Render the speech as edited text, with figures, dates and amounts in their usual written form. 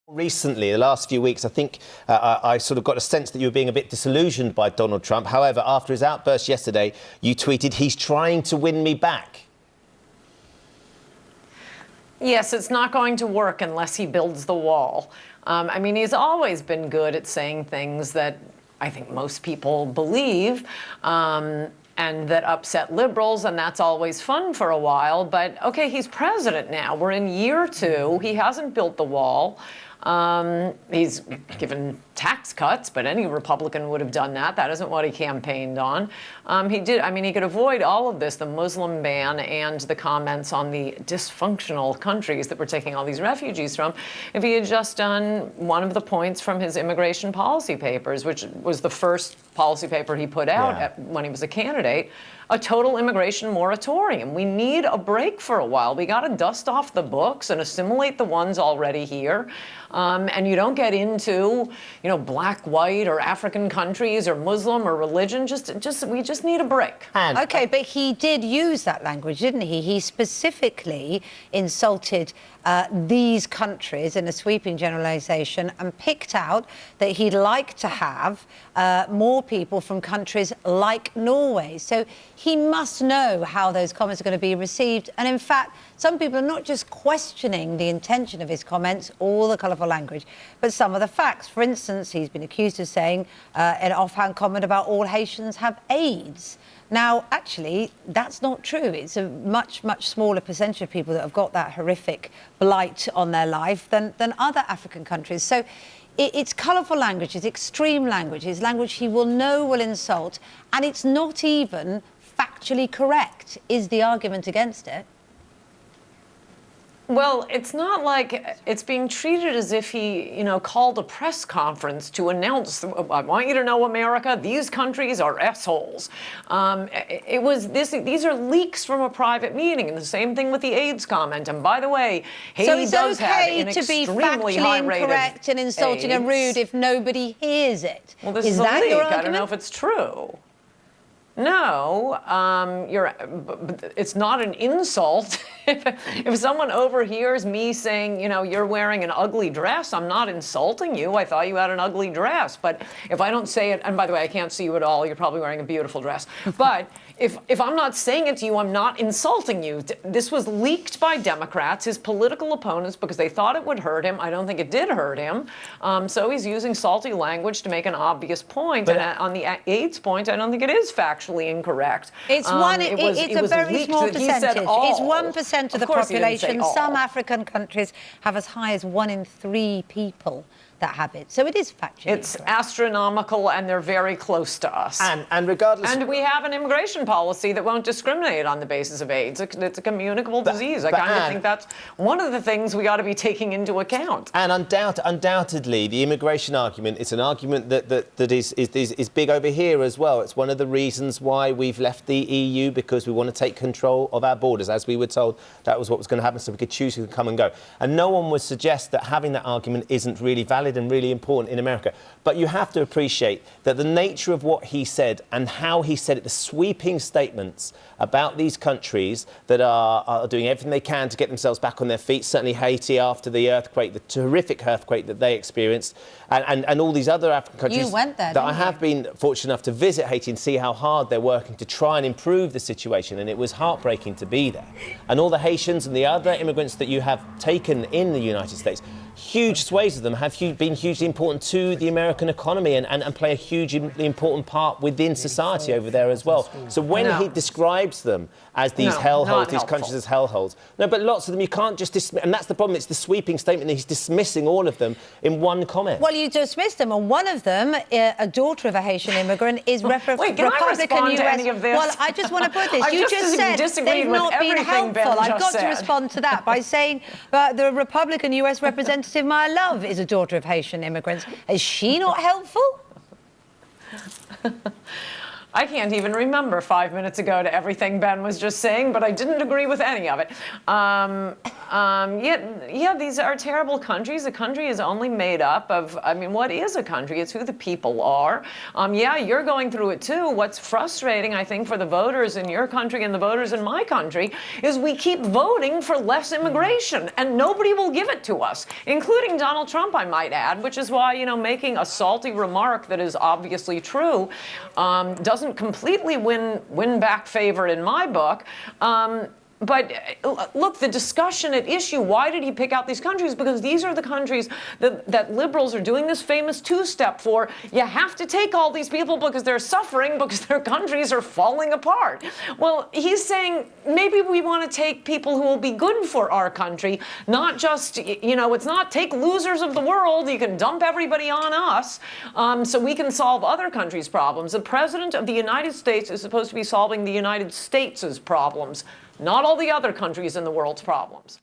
Recently, the last few weeks, I think I sort of got a sense that you were being a bit disillusioned by Donald Trump. However, after his outburst yesterday, you tweeted, "He's trying to win me back." Yes, it's not going to work unless he builds the wall. I mean, he's always been good at saying things that I think most people believe, and that upset liberals, and that's always fun for a while. But, okay, he's president now. We're in year 2. He hasn't built the wall. He's given tax cuts, but any Republican would have done that. That isn't what he campaigned on. He could avoid all of this, the Muslim ban and the comments on the dysfunctional countries that we're taking all these refugees from, if he had just done one of the points from his immigration policy papers, which was the first policy paper he put out when he was a candidate, a total immigration moratorium. We need a break for a while. We got to dust off the books and assimilate the ones already here. And you don't get into, black, white, or African countries, or Muslim, or religion. We just need a break. Okay, but he did use that language, didn't he? He specifically insulted these countries in a sweeping generalisation and picked out that he'd like to have more people from countries like Norway. So he must know how those comments are going to be received. And in fact, some people are not just questioning the intention of his comments, all the colourful language, but some of the facts. For instance, he's been accused of saying an offhand comment about all Haitians have AIDS. Now, actually, that's not true. It's a much, much smaller percentage of people that have got that horrific blight on their life than other African countries. So it's colourful language, it's extreme language, it's language he will know will insult, and it's not even factually correct, is the argument against it. Well, it's not like it's being treated as if he, called a press conference to announce, I want you to know, America, these countries are assholes. These are leaks from a private meeting, and the same thing with the AIDS comment. And by the way, Haiti does have an extremely high rate of AIDS. So it's okay to be factually incorrect and insulting and rude if nobody hears it. Well, this is a leak. I don't know if it's true. No, it's not an insult. If someone overhears me saying, you're wearing an ugly dress, I'm not insulting you. I thought you had an ugly dress. But if I don't say it, and by the way, I can't see you at all. You're probably wearing a beautiful dress. But if I'm not saying it to you, I'm not insulting you. This was leaked by Democrats, his political opponents, because they thought it would hurt him. I don't think it did hurt him. So he's using salty language to make an obvious point. And on the AIDS point, I don't think it is factually incorrect. It's a very small percentage. It's 1% of the population. Some African countries have as high as 1 in 3 people that have it. So it is factually It's astronomical, and they're very close to us. And regardless... And we have an immigration policy that won't discriminate on the basis of AIDS. It's a communicable disease. I kind of think that's one of the things we got to be taking into account. And undoubtedly, the immigration argument is an argument that is big over here as well. It's one of the reasons why we've left the EU, because we want to take control of our borders. As we were told, that was what was going to happen, so we could choose who could come and go. And no one would suggest that having that argument isn't really valid and really important in America. But you have to appreciate that the nature of what he said and how he said it, the sweeping statements about these countries that are doing everything they can to get themselves back on their feet, certainly Haiti after the earthquake, the terrific earthquake that they experienced, and all these other African countries. You went there, that I have been fortunate enough to visit Haiti and see how hard they're working to try and improve the situation, and it was heartbreaking to be there. And all the Haitians and the other immigrants that you have taken in the United States, huge swathes of them have been hugely important to the American economy and play a hugely important part within society over there as well. So when he describes them as these hellholes, these countries as hellholes, no, but lots of them you can't just dismiss, and that's the problem. It's the sweeping statement that he's dismissing all of them in one comment. Well, you dismissed them, and one of them, a daughter of a Haitian immigrant, is Republican US. Well, I just want to put this. You just said they've not been helpful. I've got to respond to that by saying the Republican US representative my love is a daughter of Haitian immigrants. Is she not helpful? I can't even remember 5 minutes ago to everything Ben was just saying, but I didn't agree with any of it. Yeah, these are terrible countries. A country is only made up of, I mean, what is a country? It's who the people are. Yeah, you're going through it too. What's frustrating, I think, for the voters in your country and the voters in my country is we keep voting for less immigration, and nobody will give it to us, including Donald Trump, I might add, which is why, you know, making a salty remark that is obviously true doesn't completely win back favor in my book. But look, the discussion at issue, why did he pick out these countries? Because these are the countries that liberals are doing this famous two-step for. You have to take all these people because they're suffering, because their countries are falling apart. Well, he's saying maybe we want to take people who will be good for our country, not just, you know, it's not take losers of the world, you can dump everybody on us so we can solve other countries' problems. The President of the United States is supposed to be solving the United States' problems, not all the other countries in the world's problems.